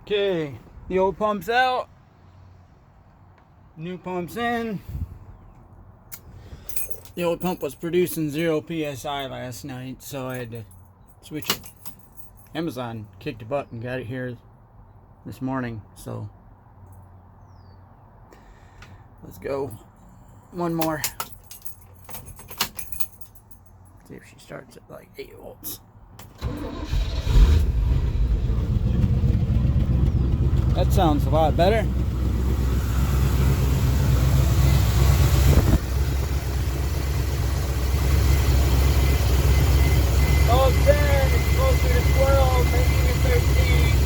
Okay, the old pump's out, new pump's in. The old pump was producing 0 psi last night, so I had to switch it. Amazon kicked a butt and got it here this morning, so let's go. One more. See if she starts at like 8 volts. That sounds a lot better. Oh, 10, it's closer to 12, maybe even 13.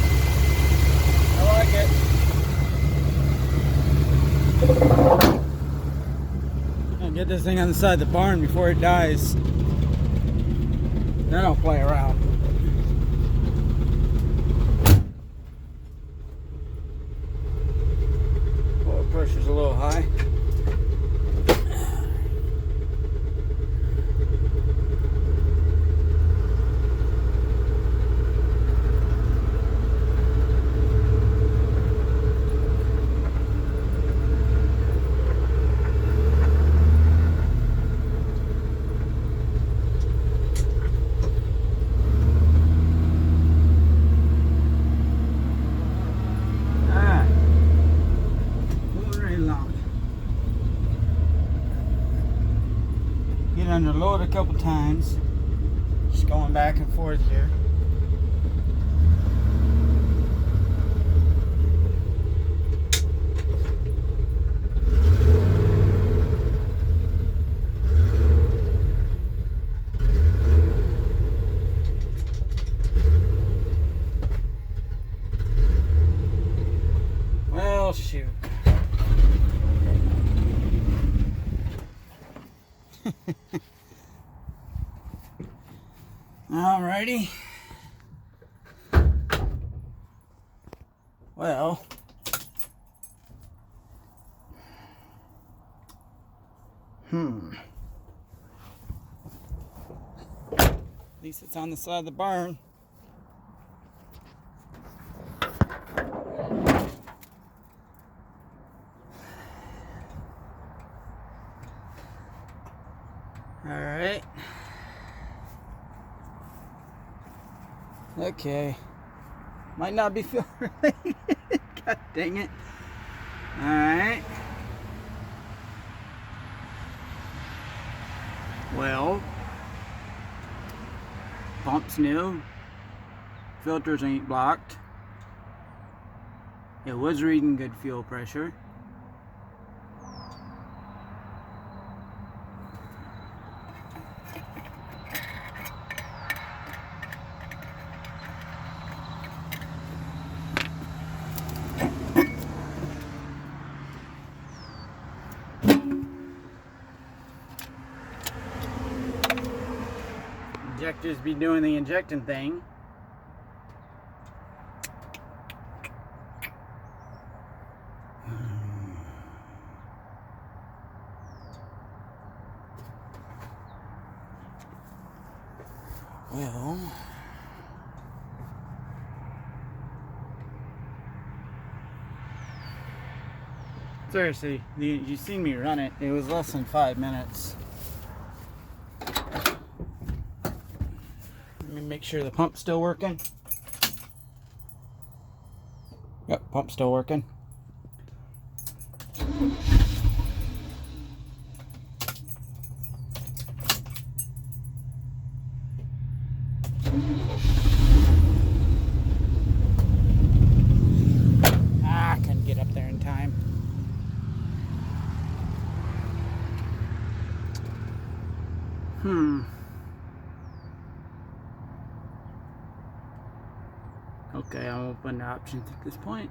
I like it. I'll get this thing on the side of the barn before it dies. Then I'll play around. Oil pressure's a little high. Under load a couple times, just going back and forth here. Well, shoot. Alrighty. Well, at least it's on the side of the barn. Alright. Okay. Might not be fuel related. God dang it. Alright. Well, pump's new. Filters ain't blocked. It was reading good fuel pressure. Injectors be doing the injecting thing. Well, seriously, you seen me run it. It was less than 5 minutes. Let me make sure the pump's still working. Yep, pump's still working. I couldn't get up there in time. Okay, I'll open the options at this point.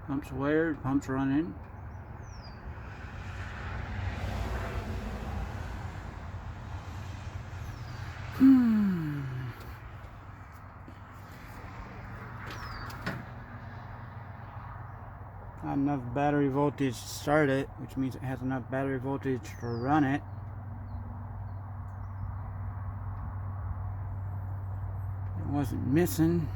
Pump's wired, pump's running. Not enough battery voltage to start it, which means it has enough battery voltage to run it. It wasn't missing.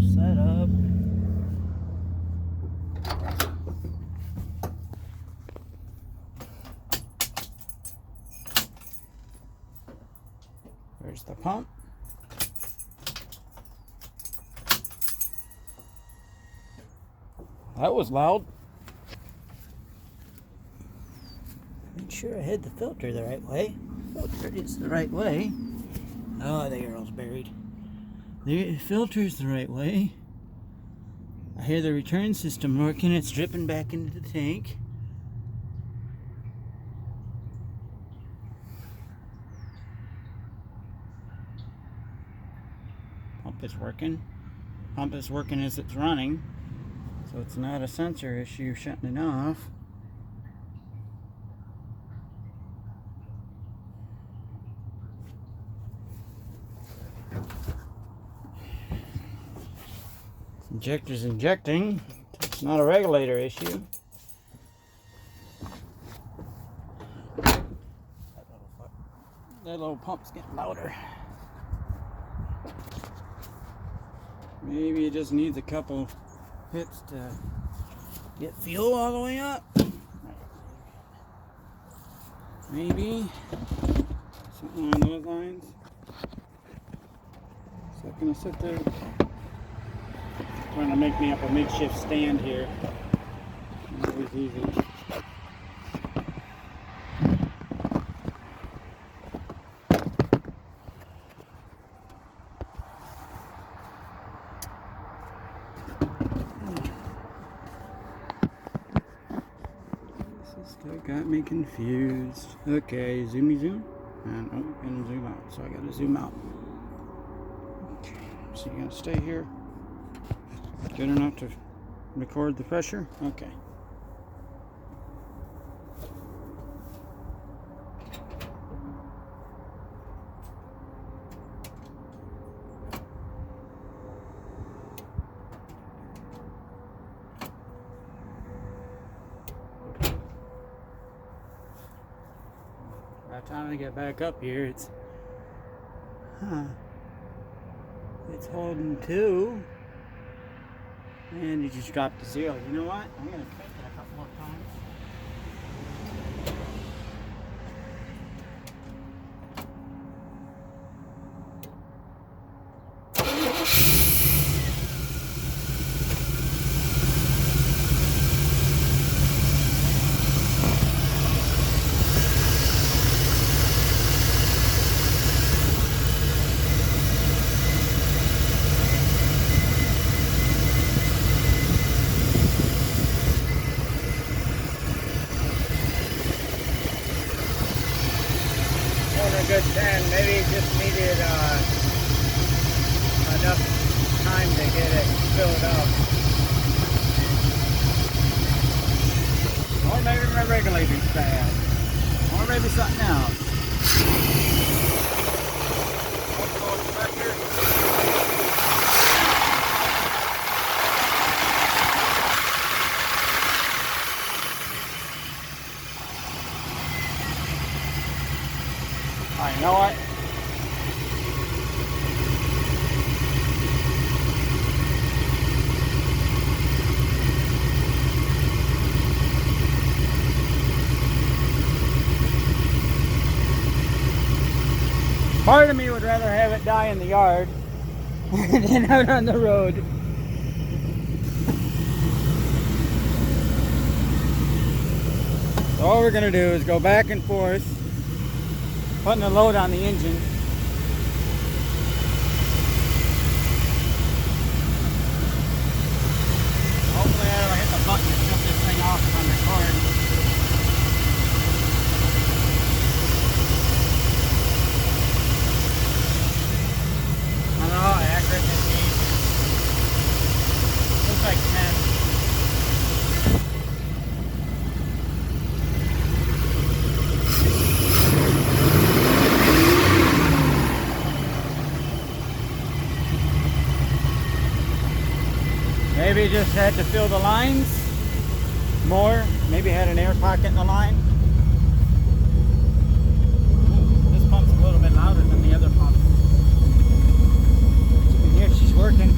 all set up. There's the pump. That was loud. Make sure I had the filter the right way. Filter is the right way. Oh, the arrow's buried. The filter's the right way. I hear the return system working. It's dripping back into the tank. Pump is working. Pump is working as it's running. So it's not a sensor issue shutting it off. Injector's injecting. It's not a regulator issue. That little pump's getting louder. Maybe it just needs a couple hits to get fuel all the way up. Maybe something on those lines. So I'm gonna sit there trying to make me up a makeshift stand here. Not always easy. Still got me confused. Okay, zoomy zoom. And oh, and zoom out. So I gotta zoom out. Okay, so you're gonna stay here. Good enough to record the pressure? Okay. By the time I get back up here, it's holding 2. And you just dropped to 0. You know what? I'm going to take it a couple more times. Good 10. Maybe it just needed enough time to get it filled up. Or maybe my regulator's bad. Or maybe something else. Alright, you know what? Part of me would rather have it die in the yard than out on the road. So all we're going to do is go back and forth, putting a load on the engine. Hopefully I don't hit the button to shut this thing off if I'm recording. I don't know how accurate this is. Looks like 10. Maybe just had to fill the lines more. Maybe had an air pocket in the line. This pump's a little bit louder than the other pump. You can hear she's working.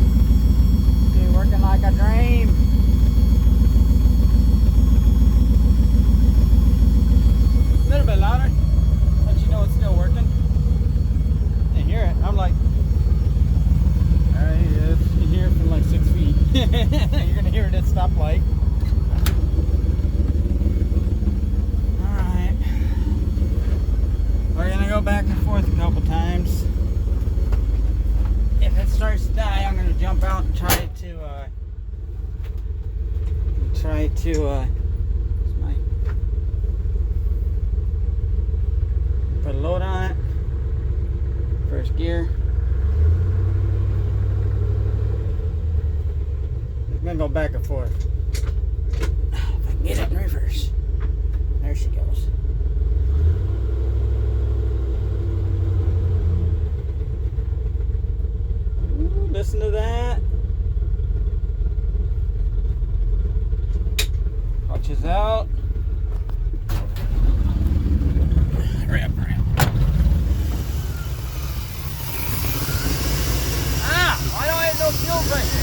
You're gonna hear it at stoplight. Alright. We're gonna go back and forth a couple times. If it starts to die, I'm gonna jump out and try to put a load on it. First gear. I'm gonna go back and forth. If I can get it in reverse. There she goes. Ooh, listen to that. Clutches out. Hurry up. Ah! Why don't I have no fuel pressure?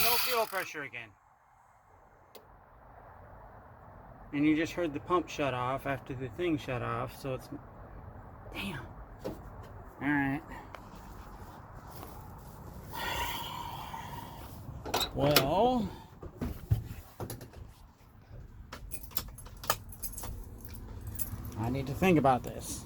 No fuel pressure again. And you just heard the pump shut off after the thing shut off, so it's... Damn. Alright. Well... I need to think about this.